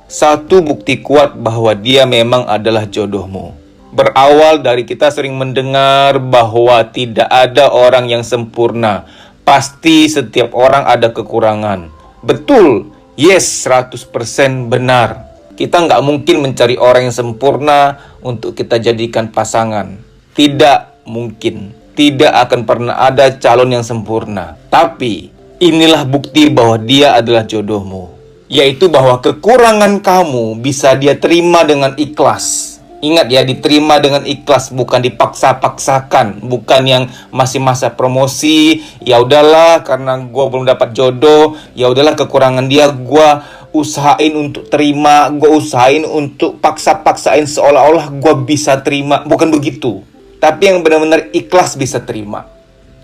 Satu bukti kuat bahwa dia memang adalah jodohmu berawal dari kita sering mendengar bahwa tidak ada orang yang sempurna. Pasti setiap orang ada kekurangan. Betul, yes, 100% benar. Kita nggak mungkin mencari orang yang sempurna untuk kita jadikan pasangan. Tidak mungkin. Tidak akan pernah ada calon yang sempurna. Tapi, inilah bukti bahwa dia adalah jodohmu. Yaitu bahwa kekurangan kamu bisa dia terima dengan ikhlas. Ingat ya, diterima dengan ikhlas, bukan dipaksa-paksakan, bukan yang masih masa promosi. Ya udahlah, karena gue belum dapat jodoh, ya udahlah kekurangan dia gue usahain untuk terima, gue usahain untuk paksa-paksain seolah-olah gue bisa terima. Bukan begitu. Tapi yang benar-benar ikhlas bisa terima.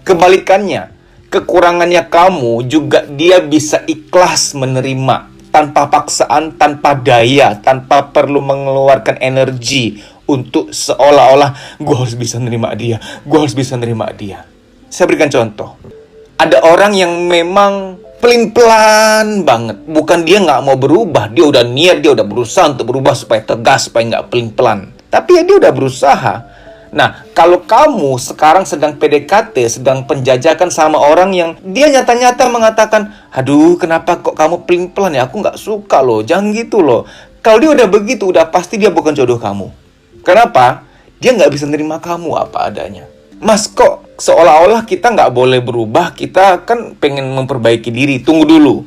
Kebalikannya, kekurangannya kamu juga dia bisa ikhlas menerima. Tanpa paksaan, tanpa daya, tanpa perlu mengeluarkan energi untuk seolah-olah gue harus bisa nerima dia, gue harus bisa nerima dia. Saya berikan contoh. Ada orang yang memang pelin-pelan banget. Bukan dia nggak mau berubah, dia udah niat, dia udah berusaha untuk berubah supaya tegas, supaya nggak pelin-pelan. Tapi ya dia udah berusaha. Nah, kalau kamu sekarang sedang PDKT, sedang penjajakan sama orang yang dia nyata-nyata mengatakan, aduh, kenapa kok kamu pelin-pelan ya? Aku nggak suka loh, jangan gitu loh. Kalau dia udah begitu, udah pasti dia bukan jodoh kamu. Kenapa? Dia nggak bisa nerima kamu apa adanya. Mas, kok seolah-olah kita nggak boleh berubah, kita kan pengen memperbaiki diri. Tunggu dulu.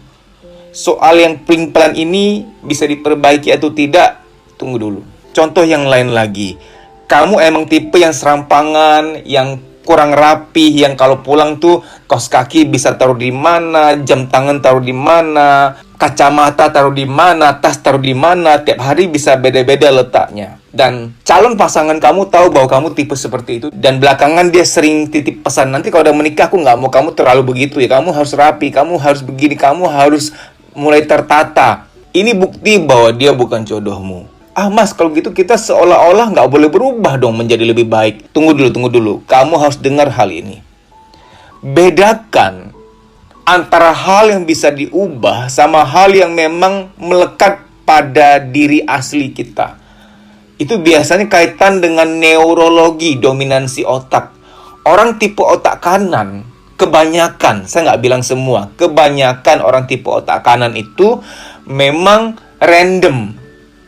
Soal yang pelin-pelan ini bisa diperbaiki atau tidak, tunggu dulu. Contoh yang lain lagi. Kamu emang tipe yang serampangan, yang kurang rapi, yang kalau pulang tuh kaos kaki bisa taruh di mana, jam tangan taruh di mana, kacamata taruh di mana, tas taruh di mana, tiap hari bisa beda-beda letaknya. Dan calon pasangan kamu tahu bahwa kamu tipe seperti itu, dan belakangan dia sering titip pesan, nanti kalau udah menikah aku nggak mau kamu terlalu begitu ya, kamu harus rapi, kamu harus begini, kamu harus mulai tertata. Ini bukti bahwa dia bukan jodohmu. Ah mas, kalau gitu kita seolah-olah nggak boleh berubah dong menjadi lebih baik. Tunggu dulu. Kamu harus dengar hal ini. Bedakan antara hal yang bisa diubah sama hal yang memang melekat pada diri asli kita. Itu biasanya kaitan dengan neurologi, dominansi otak. Orang tipe otak kanan, kebanyakan, saya nggak bilang semua, kebanyakan orang tipe otak kanan itu memang random.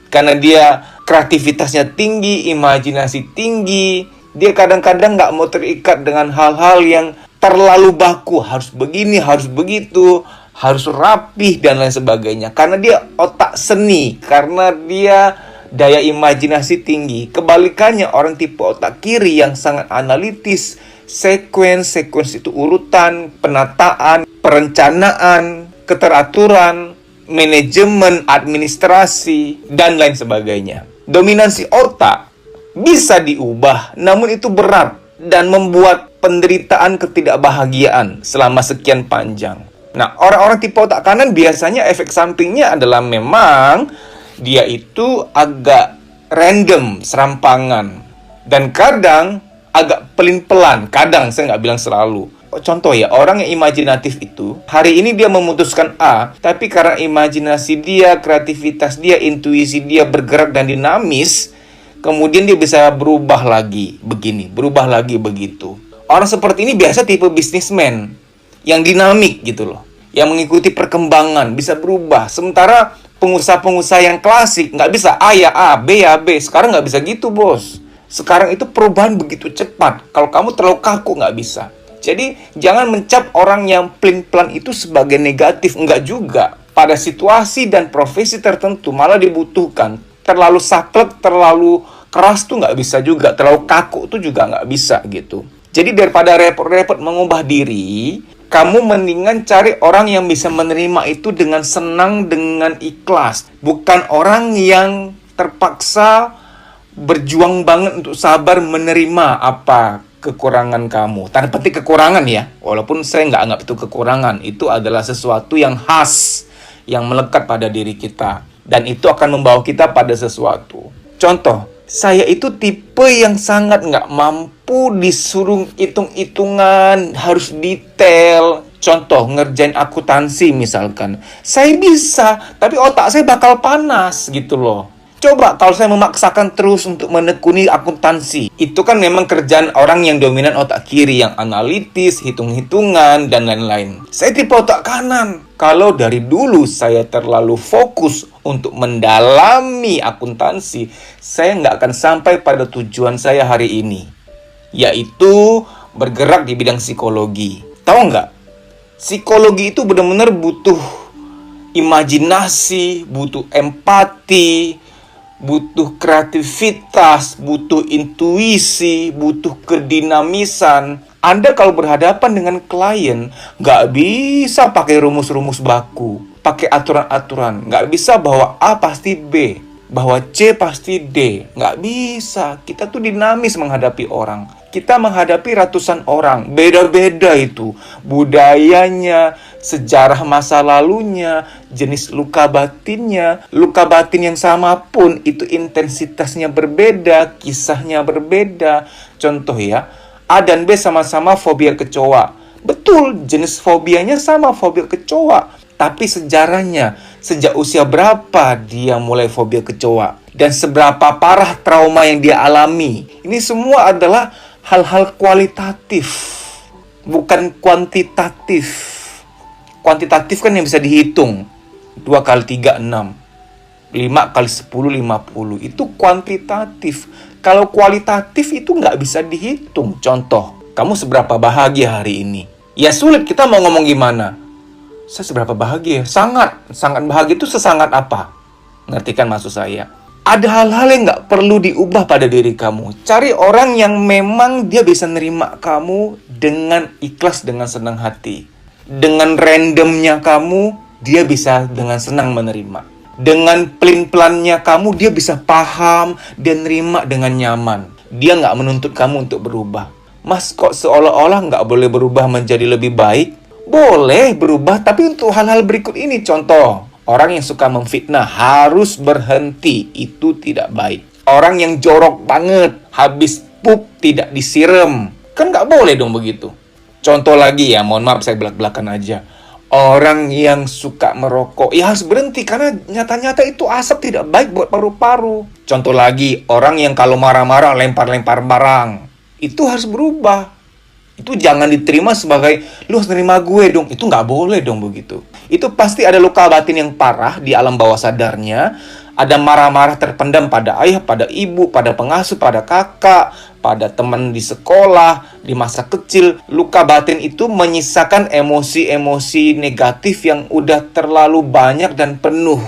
Karena dia kreativitasnya tinggi, imajinasi tinggi, dia kadang-kadang nggak mau terikat dengan hal-hal yang terlalu baku. Harus begini, harus begitu, harus rapih, dan lain sebagainya. Karena dia otak seni, karena dia daya imajinasi tinggi. Kebalikannya orang tipe otak kiri yang sangat analitis, sequence itu urutan, penataan, perencanaan, keteraturan, manajemen, administrasi, dan lain sebagainya. Dominansi otak bisa diubah, namun itu berat dan membuat penderitaan ketidakbahagiaan selama sekian panjang. Nah, orang-orang tipe otak kanan biasanya efek sampingnya adalah memang dia itu agak random, serampangan, dan kadang agak pelin-pelan. Kadang, saya nggak bilang selalu. Contoh ya, orang yang imajinatif itu, hari ini dia memutuskan A, tapi karena imajinasi dia, kreativitas dia, intuisi dia bergerak dan dinamis, kemudian dia bisa berubah lagi begini, berubah lagi begitu. Orang seperti ini biasa tipe bisnismen, yang dinamik gitu loh, yang mengikuti perkembangan, bisa berubah. Sementara pengusaha-pengusaha yang klasik, nggak bisa A ya A, B ya B. Sekarang nggak bisa gitu, bos. Sekarang itu perubahan begitu cepat. Kalau kamu terlalu kaku, nggak bisa. Jadi, jangan mencap orang yang pelin-pelan itu sebagai negatif. Enggak juga. Pada situasi dan profesi tertentu malah dibutuhkan. Terlalu saklek, terlalu keras tuh nggak bisa juga. Terlalu kaku tuh juga nggak bisa gitu. Jadi, daripada repot-repot mengubah diri, kamu mendingan cari orang yang bisa menerima itu dengan senang, dengan ikhlas. Bukan orang yang terpaksa berjuang banget untuk sabar menerima apa kekurangan kamu. Tanda petik kekurangan ya. Walaupun saya nggak anggap itu kekurangan. Itu adalah sesuatu yang khas, yang melekat pada diri kita. Dan itu akan membawa kita pada sesuatu. Contoh, saya itu tipe yang sangat nggak mampu disuruh hitung-hitungan, harus detail. Contoh, ngerjain akuntansi misalkan. Saya bisa, tapi otak saya bakal panas gitu loh. Coba kalau saya memaksakan terus untuk menekuni akuntansi. Itu kan memang kerjaan orang yang dominan otak kiri, yang analitis, hitung-hitungan, dan lain-lain. Saya tipe otak kanan. Kalau dari dulu saya terlalu fokus untuk mendalami akuntansi, saya nggak akan sampai pada tujuan saya hari ini, yaitu bergerak di bidang psikologi. Tahu nggak? Psikologi itu benar-benar butuh imajinasi, butuh empati, butuh kreativitas, butuh intuisi, butuh kedinamisan. Anda kalau berhadapan dengan klien, nggak bisa pakai rumus-rumus baku, pakai aturan-aturan. Nggak bisa bahwa A pasti B, bahwa C pasti D. Nggak bisa. Kita tuh dinamis menghadapi orang. Kita menghadapi ratusan orang, beda-beda itu budayanya, sejarah masa lalunya, jenis luka batinnya. Luka batin yang sama pun itu intensitasnya berbeda, kisahnya berbeda. Contoh ya, A dan B sama-sama fobia kecoa. Betul, jenis fobianya sama, fobia kecoa. Tapi sejarahnya, sejak usia berapa dia mulai fobia kecoa? Dan seberapa parah trauma yang dia alami? Ini semua adalah hal-hal kualitatif, bukan kuantitatif. Kuantitatif kan yang bisa dihitung. 2 kali 3, 6. 5 kali 10, 50. Itu kuantitatif. Kalau kualitatif itu nggak bisa dihitung. Contoh, kamu seberapa bahagia hari ini? Ya sulit, kita mau ngomong gimana? Saya seberapa bahagia? Sangat bahagia itu sesangat apa? Ngerti kan maksud saya? Ada hal-hal yang nggak perlu diubah pada diri kamu. Cari orang yang memang dia bisa nerima kamu dengan ikhlas, dengan senang hati. Dengan randomnya kamu, dia bisa dengan senang menerima. Dengan pelin-pelannya kamu, dia bisa paham dan nerima dengan nyaman. Dia nggak menuntut kamu untuk berubah. Mas, kok seolah-olah nggak boleh berubah menjadi lebih baik? Boleh berubah, tapi untuk hal-hal berikut ini. Contoh, orang yang suka memfitnah harus berhenti. Itu tidak baik. Orang yang jorok banget, habis pup tidak disiram. Kan nggak boleh dong begitu. Contoh lagi ya, mohon maaf saya belak-belakan aja. Orang yang suka merokok, ya harus berhenti. Karena nyata-nyata itu asap tidak baik buat paru-paru. Contoh lagi, orang yang kalau marah-marah lempar-lempar barang. Itu harus berubah. Itu jangan diterima sebagai, lu harus nerima gue dong. Itu nggak boleh dong begitu. Itu pasti ada luka batin yang parah di alam bawah sadarnya. Ada marah-marah terpendam pada ayah, pada ibu, pada pengasuh, pada kakak, pada teman di sekolah, di masa kecil. Luka batin itu menyisakan emosi-emosi negatif yang udah terlalu banyak dan penuh.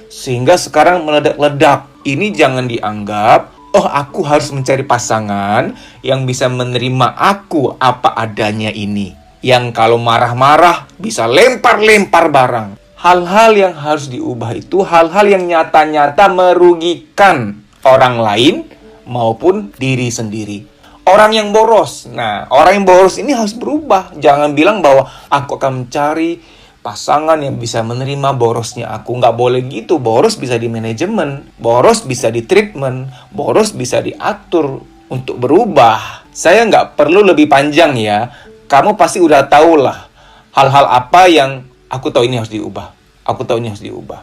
Sehingga sekarang meledak-ledak. Ini jangan dianggap, oh aku harus mencari pasangan yang bisa menerima aku apa adanya ini. Yang kalau marah-marah bisa lempar-lempar barang. Hal-hal yang harus diubah itu hal-hal yang nyata-nyata merugikan orang lain maupun diri sendiri. Orang yang boros. Nah, orang yang boros ini harus berubah. Jangan bilang bahwa aku akan mencari pasangan yang bisa menerima borosnya aku. Nggak boleh gitu. Boros bisa di manajemen, boros bisa di treatment, boros bisa diatur untuk berubah. Saya nggak perlu lebih panjang ya. Kamu pasti udah tahu lah hal-hal apa yang aku tahu ini harus diubah. Aku tahu ini harus diubah.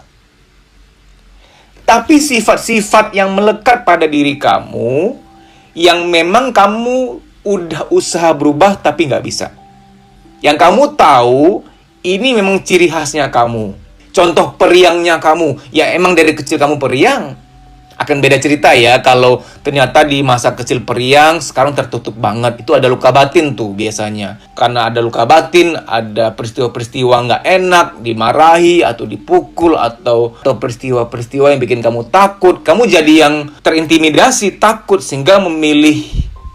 Tapi sifat-sifat yang melekat pada diri kamu, yang memang kamu udah usaha berubah tapi nggak bisa. Yang kamu tahu, ini memang ciri khasnya kamu. Contoh periangnya kamu. Ya emang dari kecil kamu periang. Akan beda cerita ya kalau ternyata di masa kecil periang, sekarang tertutup banget. Itu ada luka batin tuh biasanya. Karena ada luka batin, ada peristiwa-peristiwa nggak enak, dimarahi atau dipukul, atau peristiwa-peristiwa yang bikin kamu takut. Kamu jadi yang terintimidasi, takut, sehingga memilih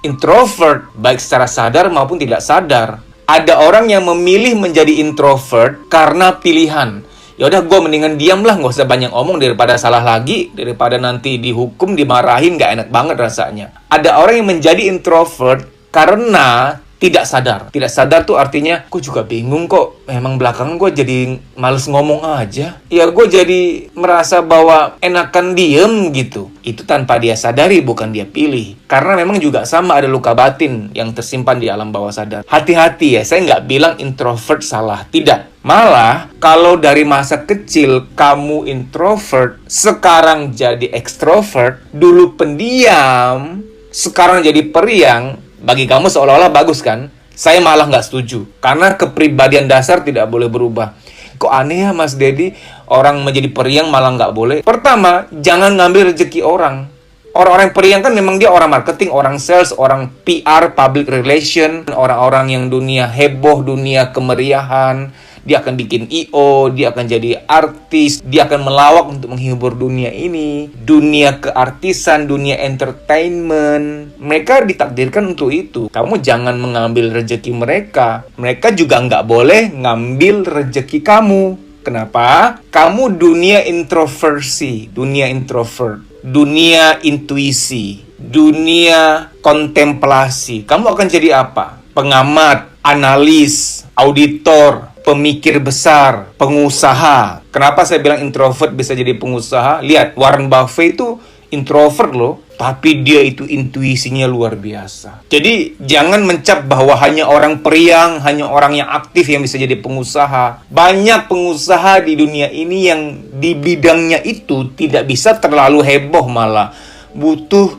introvert, baik secara sadar maupun tidak sadar. Ada orang yang memilih menjadi introvert karena pilihan. Ya udah, gue mendingan diam lah, nggak usah banyak omong daripada salah lagi, daripada nanti dihukum, dimarahin, nggak enak banget rasanya. Ada orang yang menjadi introvert karena tidak sadar. Tidak sadar tuh artinya, gue juga bingung kok. Memang belakangan gue jadi males ngomong aja. Ya gue jadi merasa bahwa enakan diem gitu. Itu tanpa dia sadari, bukan dia pilih. Karena memang juga sama ada luka batin yang tersimpan di alam bawah sadar. Hati-hati ya, saya nggak bilang introvert salah. Tidak. Malah, kalau dari masa kecil kamu introvert, sekarang jadi extrovert, dulu pendiam, sekarang jadi periang, bagi kamu seolah-olah bagus kan? Saya malah nggak setuju. Karena kepribadian dasar tidak boleh berubah. Kok aneh ya Mas Dedi, orang menjadi periang malah nggak boleh? Pertama, jangan ngambil rezeki orang. Orang-orang periang kan memang dia orang marketing, orang sales, orang PR, public relation, orang-orang yang dunia heboh, dunia kemeriahan. Dia akan bikin I.O., dia akan jadi artis, dia akan melawak untuk menghibur dunia ini. Dunia keartisan, dunia entertainment. Mereka ditakdirkan untuk itu. Kamu jangan mengambil rezeki mereka. Mereka juga nggak boleh ngambil rezeki kamu. Kenapa? Kamu dunia introversi, dunia introvert, dunia intuisi, dunia kontemplasi. Kamu akan jadi apa? Pengamat, analis, auditor, pemikir besar, pengusaha. Kenapa saya bilang introvert bisa jadi pengusaha? Lihat, Warren Buffett itu introvert loh, tapi dia itu intuisinya luar biasa. Jadi jangan mencap bahwa hanya orang periang, hanya orang yang aktif yang bisa jadi pengusaha. Banyak pengusaha di dunia ini yang di bidangnya itu tidak bisa terlalu heboh, malah butuh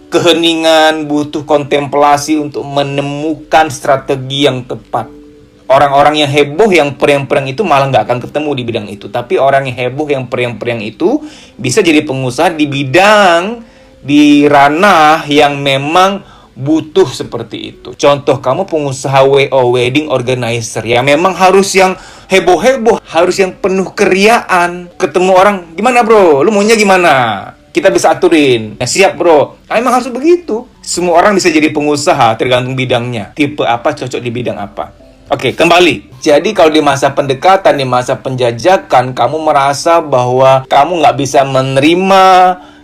keheningan, butuh kontemplasi untuk menemukan strategi yang tepat. Orang-orang yang heboh, yang periang-periang itu malah nggak akan ketemu di bidang itu. Tapi orang yang heboh, yang periang-periang itu bisa jadi pengusaha di bidang, di ranah yang memang butuh seperti itu. Contoh, kamu pengusaha WO, wedding organizer, ya memang harus yang heboh-heboh, harus yang penuh keriaan. Ketemu orang, gimana bro? Lu maunya gimana? Kita bisa aturin. Ya, siap bro. Nah, emang harus begitu. Semua orang bisa jadi pengusaha tergantung bidangnya. Tipe apa, cocok di bidang apa. Oke, kembali. Jadi kalau di masa pendekatan, di masa penjajakan, kamu merasa bahwa kamu nggak bisa menerima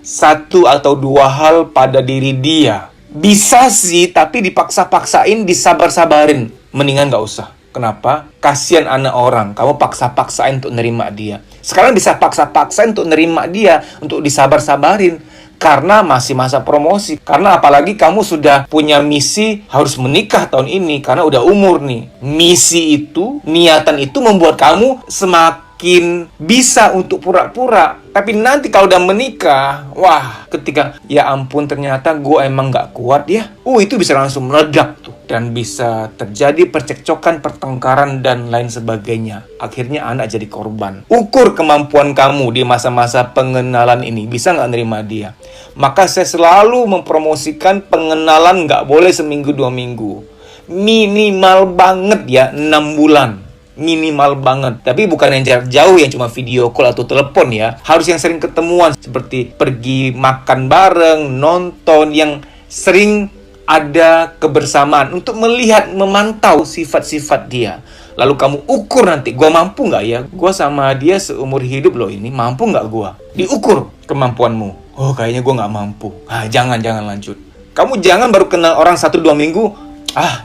satu atau dua hal pada diri dia. Bisa sih, tapi dipaksa-paksain, disabar-sabarin. Mendingan nggak usah. Kenapa? Kasian anak orang. Kamu paksa-paksain untuk nerima dia. Sekarang bisa paksa-paksain untuk nerima dia, untuk disabar-sabarin. Karena masih masa promosi. Karena apalagi kamu sudah punya misi harus menikah tahun ini. Karena udah umur nih. Misi itu, niatan itu membuat kamu semakin bisa untuk pura-pura. Tapi nanti kalau udah menikah, wah, ketika ya ampun ternyata gue emang gak kuat ya. Itu bisa langsung meledak tuh. Dan bisa terjadi percekcokan, pertengkaran, dan lain sebagainya. Akhirnya anak jadi korban. Ukur kemampuan kamu di masa-masa pengenalan ini. Bisa nggak nerima dia? Maka saya selalu mempromosikan pengenalan nggak boleh seminggu 2 minggu. Minimal banget ya 6 bulan. Minimal banget. Tapi bukan yang jarak jauh yang cuma video call atau telepon ya. Harus yang sering ketemuan. Seperti pergi makan bareng, nonton, yang sering ada kebersamaan untuk melihat, memantau sifat-sifat dia. Lalu kamu ukur nanti, gue mampu nggak ya? Gue sama dia seumur hidup loh ini, mampu nggak gue? Diukur kemampuanmu. Oh kayaknya gue nggak mampu. Jangan lanjut. Kamu jangan baru kenal orang 1-2 minggu.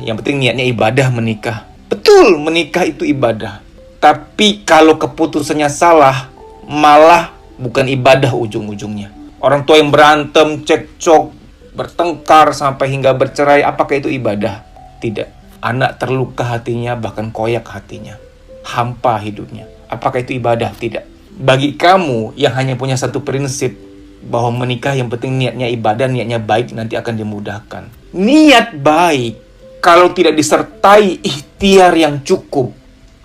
Yang penting niatnya ibadah menikah. Betul, menikah itu ibadah. Tapi kalau keputusannya salah, malah bukan ibadah ujung-ujungnya. Orang tua yang berantem, cekcok, bertengkar sampai hingga bercerai, apakah itu ibadah? Tidak. Anak terluka hatinya, bahkan koyak hatinya, hampa hidupnya. Apakah itu ibadah? Tidak. Bagi kamu yang hanya punya satu prinsip, bahwa menikah yang penting niatnya ibadah, niatnya baik, nanti akan dimudahkan. Niat baik, kalau tidak disertai ikhtiar yang cukup,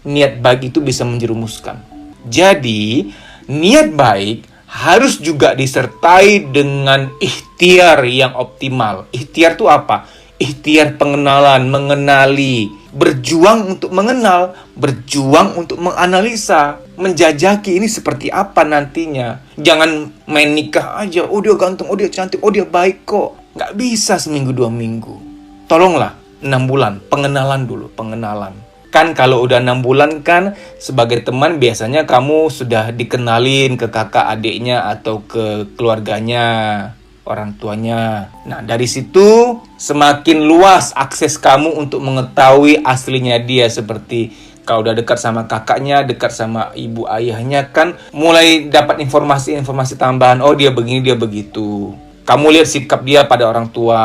niat baik itu bisa menjerumuskan. Jadi, niat baik harus juga disertai dengan ikhtiar yang optimal. Ikhtiar itu apa? Ikhtiar pengenalan, mengenali, berjuang untuk mengenal, berjuang untuk menganalisa, menjajaki ini seperti apa nantinya. Jangan main nikah aja, oh dia ganteng, oh dia cantik, oh dia baik kok. Nggak bisa seminggu 2 minggu. Tolonglah 6 bulan, pengenalan dulu, pengenalan. Kan kalau udah 6 bulan kan sebagai teman biasanya kamu sudah dikenalin ke kakak adiknya atau ke keluarganya. orang tuanya. Nah, dari situ semakin luas akses kamu untuk mengetahui aslinya dia. Seperti kalau udah dekat sama kakaknya, dekat sama ibu ayahnya, kan mulai dapat informasi-informasi tambahan. Oh, dia begini, dia begitu. Kamu lihat sikap dia pada orang tua,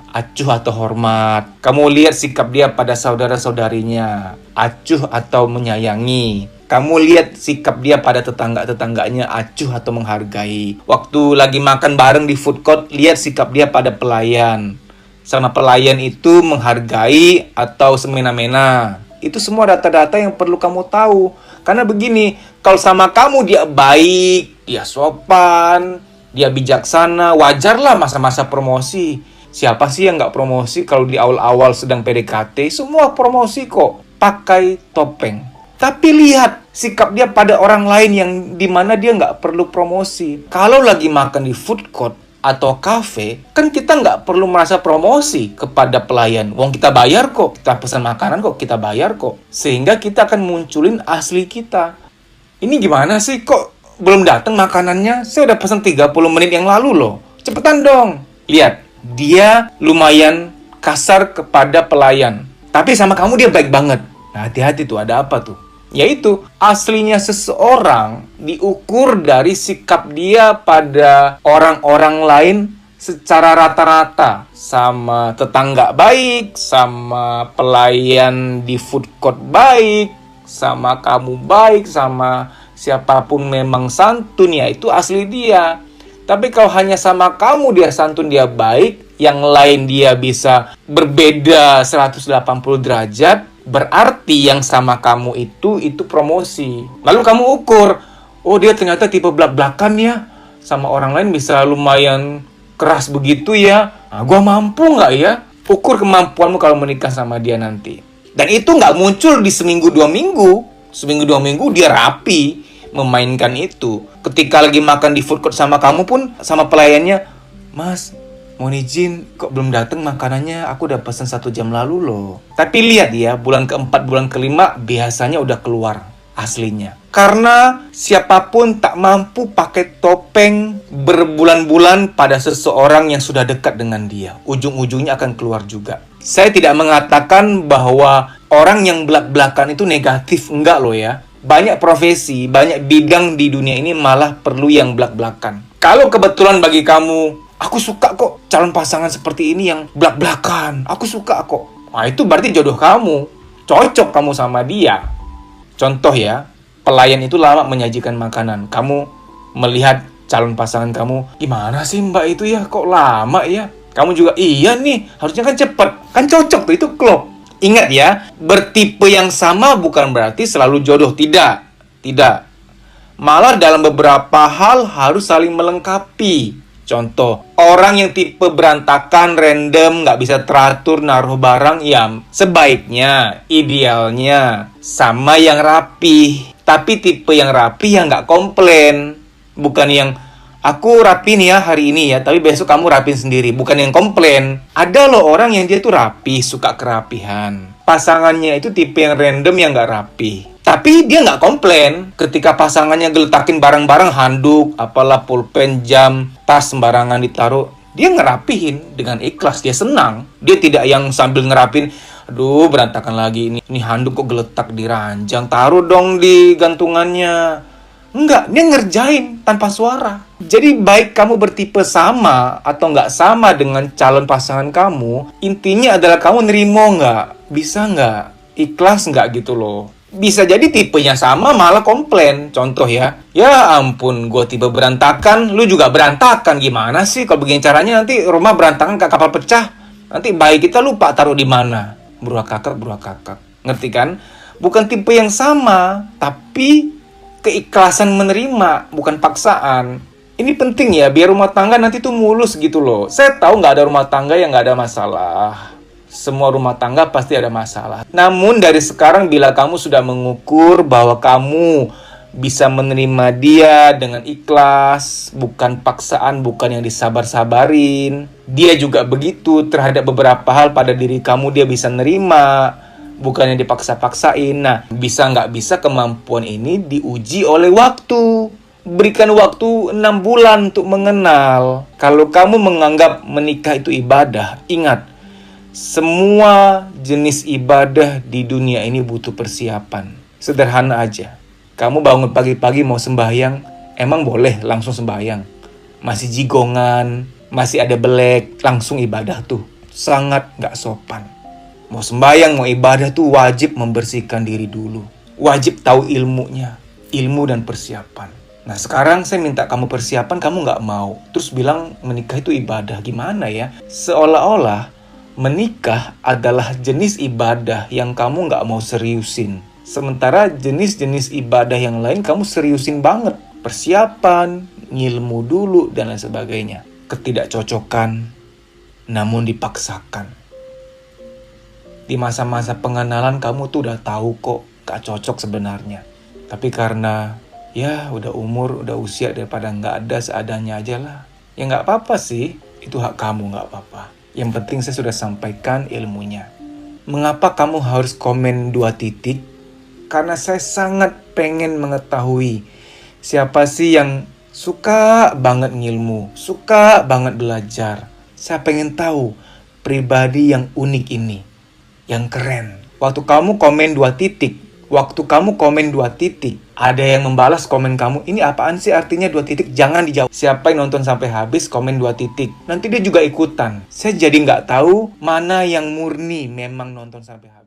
acuh atau hormat. Kamu lihat sikap dia pada saudara-saudarinya, acuh atau menyayangi. Kamu lihat sikap dia pada tetangga-tetangganya, acuh atau menghargai. Waktu lagi makan bareng di food court, lihat sikap dia pada pelayan. Sama pelayan itu menghargai atau semena-mena. Itu semua data-data yang perlu kamu tahu. Karena begini, kalau sama kamu dia baik, dia sopan, dia bijaksana, wajarlah masa-masa promosi. Siapa sih yang nggak promosi kalau di awal-awal sedang PDKT? Semua promosi kok, pakai topeng. Tapi lihat sikap dia pada orang lain yang dimana dia nggak perlu promosi. Kalau lagi makan di food court atau cafe, kan kita nggak perlu merasa promosi kepada pelayan. Wong kita bayar kok, kita pesan makanan kok, kita bayar kok. Sehingga kita akan munculin asli kita. Ini gimana sih kok belum datang makanannya? Saya udah pesan 30 menit yang lalu loh. Cepetan dong. Lihat, dia lumayan kasar kepada pelayan. Tapi sama kamu dia baik banget. Nah, hati-hati tuh, ada apa tuh? Yaitu, aslinya seseorang diukur dari sikap dia pada orang-orang lain secara rata-rata. Sama tetangga baik, sama pelayan di food court baik, sama kamu baik, sama siapapun memang santun, ya itu asli dia. Tapi kalau hanya sama kamu dia santun, dia baik, yang lain dia bisa berbeda 180 derajat, berarti yang sama kamu itu promosi. Lalu kamu ukur, oh dia ternyata tipe blak-blakan ya, sama orang lain bisa lumayan keras begitu ya. Nah, gua mampu nggak ya? Ukur kemampuanmu kalau menikah sama dia nanti. Dan itu nggak muncul di seminggu 2 minggu. Seminggu 2 minggu dia rapi memainkan itu. Ketika lagi makan di food court sama kamu pun, sama pelayannya, Mas, mohon izin, kok belum datang makanannya? Aku udah pesan 1 jam lalu loh. Tapi lihat ya, bulan keempat, bulan kelima biasanya udah keluar aslinya. Karena siapapun tak mampu pakai topeng berbulan-bulan pada seseorang yang sudah dekat dengan dia. Ujung-ujungnya akan keluar juga. Saya tidak mengatakan bahwa orang yang belak-belakan itu negatif, enggak loh ya. Banyak profesi, banyak bidang di dunia ini malah perlu yang belak-belakan. Kalau kebetulan bagi kamu, aku suka kok calon pasangan seperti ini yang belak-belakan, aku suka kok. Nah, itu berarti jodoh kamu. Cocok kamu sama dia. Contoh ya, pelayan itu lama menyajikan makanan. Kamu melihat calon pasangan kamu, gimana sih mbak itu ya, kok lama ya? Kamu juga, iya nih, harusnya kan cepet. Kan cocok tuh, itu klop. Ingat ya, bertipe yang sama bukan berarti selalu jodoh. Tidak. Malah dalam beberapa hal harus saling melengkapi. Contoh, orang yang tipe berantakan, random, nggak bisa teratur, naruh barang, ya sebaiknya, idealnya, sama yang rapi. Tapi tipe yang rapi yang nggak komplain. Bukan yang, aku rapi nih ya hari ini ya, tapi besok kamu rapin sendiri. Bukan yang komplain. Ada loh orang yang dia tuh rapi, suka kerapihan. Pasangannya itu tipe yang random yang nggak rapi. Tapi dia nggak komplain ketika pasangannya geletakin barang-barang, handuk, apalah, pulpen, jam, tas sembarangan ditaruh. Dia ngerapihin dengan ikhlas, dia senang. Dia tidak yang sambil ngerapin, aduh berantakan lagi ini handuk kok geletak di ranjang, taruh dong di gantungannya. Enggak, dia ngerjain tanpa suara. Jadi baik kamu bertipe sama atau nggak sama dengan calon pasangan kamu, intinya adalah kamu nerimo nggak, bisa nggak, ikhlas nggak gitu loh. Bisa jadi tipenya sama malah komplain. Contoh ya, ya ampun gue tipe berantakan, lu juga berantakan. Gimana sih kalau begini caranya, nanti rumah berantakan kayak kapal pecah. Nanti bayi kita lupa taruh di mana. Beruah kakak. Ngerti kan? Bukan tipe yang sama, tapi keikhlasan menerima, bukan paksaan. Ini penting ya, biar rumah tangga nanti tuh mulus gitu loh. Saya tahu nggak ada rumah tangga yang nggak ada masalah. Semua rumah tangga pasti ada masalah. Namun dari sekarang bila kamu sudah mengukur bahwa kamu bisa menerima dia dengan ikhlas, bukan paksaan, bukan yang disabar-sabarin. Dia juga begitu terhadap beberapa hal pada diri kamu, dia bisa nerima, bukan yang dipaksa-paksain. Nah, bisa nggak bisa kemampuan ini diuji oleh waktu. Berikan waktu 6 bulan untuk mengenal. Kalau kamu menganggap menikah itu ibadah, ingat, semua jenis ibadah di dunia ini butuh persiapan. Sederhana aja. Kamu bangun pagi-pagi mau sembahyang, emang boleh langsung sembahyang? Masih jigongan, masih ada belek, langsung ibadah tuh. Sangat gak sopan. Mau sembahyang, mau ibadah tuh wajib membersihkan diri dulu. Wajib tahu ilmunya, ilmu dan persiapan. Nah sekarang saya minta kamu persiapan, kamu gak mau. Terus bilang menikah itu ibadah, gimana ya? Seolah-olah menikah adalah jenis ibadah yang kamu gak mau seriusin. Sementara jenis-jenis ibadah yang lain kamu seriusin banget. Persiapan, ngilmu dulu, dan lain sebagainya. Ketidakcocokan, namun dipaksakan. Di masa-masa pengenalan kamu tuh udah tahu kok gak cocok sebenarnya. Tapi karena ya udah umur, udah usia, daripada nggak ada seadanya aja lah. Ya nggak apa-apa sih, itu hak kamu, nggak apa-apa. Yang penting saya sudah sampaikan ilmunya. Mengapa kamu harus komen 2 titik? Karena saya sangat pengen mengetahui siapa sih yang suka banget ngilmu, suka banget belajar. Saya pengen tahu pribadi yang unik ini, yang keren. Waktu kamu komen 2 titik, ada yang membalas komen kamu, ini apaan sih artinya 2 titik? Jangan dijawab. Siapa yang nonton sampai habis komen 2 titik, nanti dia juga ikutan. Saya jadi nggak tahu mana yang murni memang nonton sampai habis.